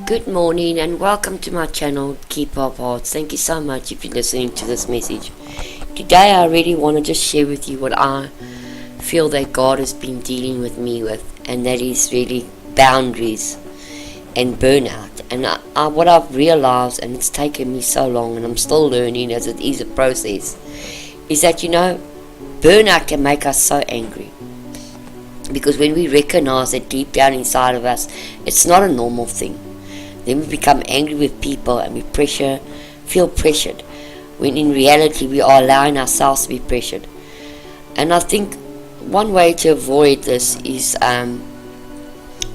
Good morning and welcome to my channel, Keep Up Hearts. Thank you so much if you're listening to this message. Today I really want to just share with you what I feel that God has been dealing with me with, and that is really boundaries and burnout. And what I've realized, and it's taken me so long and I'm still learning as it is a process, is that burnout can make us so angry. Because when we recognize that deep down inside of us, it's not a normal thing. Then we become angry with people and we feel pressured, when in reality we are allowing ourselves to be pressured. And I think one way to avoid this is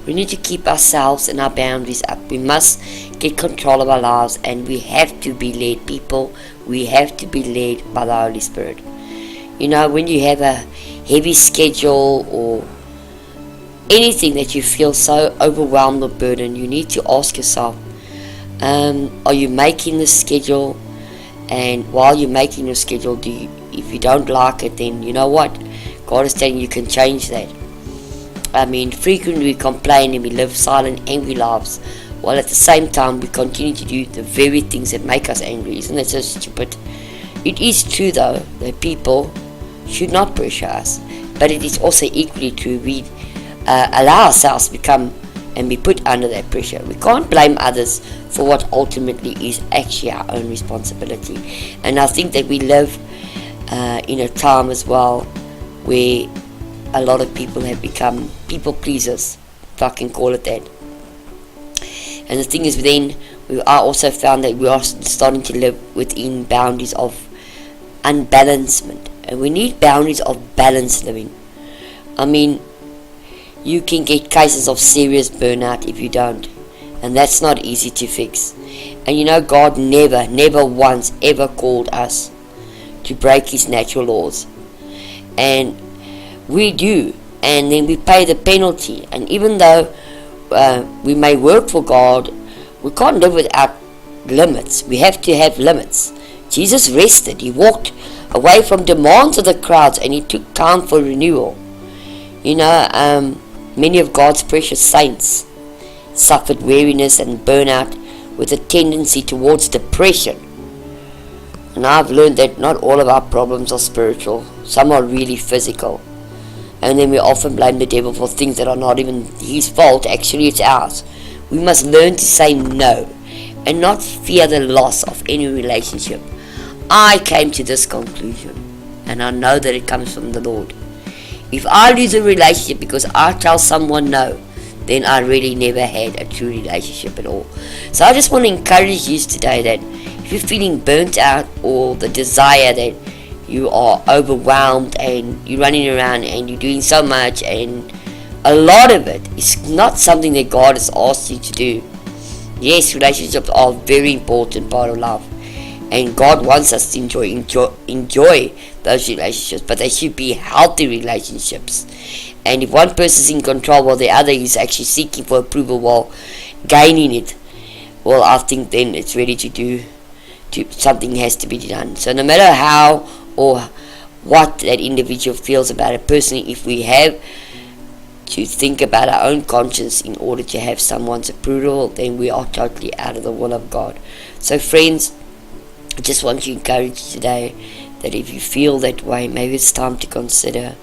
we need to keep ourselves and our boundaries up. We must get control of our lives, and we have to be led, people. We have to be led by the Holy Spirit. When you have a heavy schedule or anything that you feel so overwhelmed or burdened, you need to ask yourself, are you making the schedule? And while you're making your schedule, if you don't like it, then you know what? God is telling you can change that. Frequently we complain and we live silent, angry lives, while at the same time we continue to do the very things that make us angry. Isn't that so stupid? It is true though that people should not pressure us, but it is also equally true we allow ourselves to become and be put under that pressure. We can't blame others for what ultimately is actually our own responsibility. And I think that we live in a time as well where a lot of people have become people pleasers, if I can call it that. And the thing is, then we are also found that we are starting to live within boundaries of unbalancement, and we need boundaries of balanced living. You can get cases of serious burnout if you don't, and that's not easy to fix. And God never once ever called us to break His natural laws, and we do, and then we pay the penalty. And even though we may work for God, we can't live without limits. We have to have limits. Jesus rested. He walked away from demands of the crowds, and He took time for renewal. Many of God's precious saints suffered weariness and burnout with a tendency towards depression. And I've learned that not all of our problems are spiritual. Some are really physical. And then we often blame the devil for things that are not even his fault. Actually, it's ours. We must learn to say no and not fear the loss of any relationship. I came to this conclusion, and I know that it comes from the Lord. If I lose a relationship because I tell someone no, then I really never had a true relationship at all. So I just want to encourage you today that if you're feeling burnt out, or the desire that you are overwhelmed and you're running around and you're doing so much, and a lot of it is not something that God has asked you to do. Yes, relationships are a very important part of life, and God wants us to enjoy those relationships, but they should be healthy relationships. And if one person is in control while the other is actually seeking for approval while gaining it, well, I think then it's ready something has to be done. So no matter how or what that individual feels about it, personally, if we have to think about our own conscience in order to have someone's approval, then we are totally out of the will of God. So friends, I just want to encourage you today that if you feel that way, maybe it's time to consider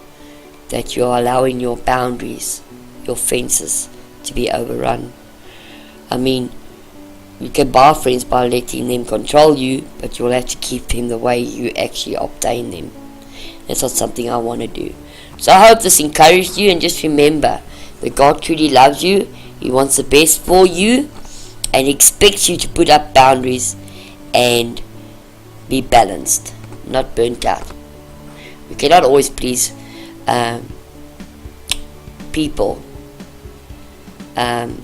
that you're allowing your boundaries, your fences, to be overrun. You can buy friends by letting them control you, but you'll have to keep them the way you actually obtain them. That's not something I want to do. So I hope this encouraged you, and just remember that God truly loves you. He wants the best for you, and He expects you to put up boundaries and be balanced, not burnt out. We cannot always please people and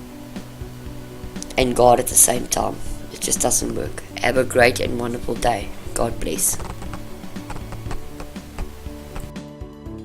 God at the same time. It just doesn't work. Have a great and wonderful day. God bless.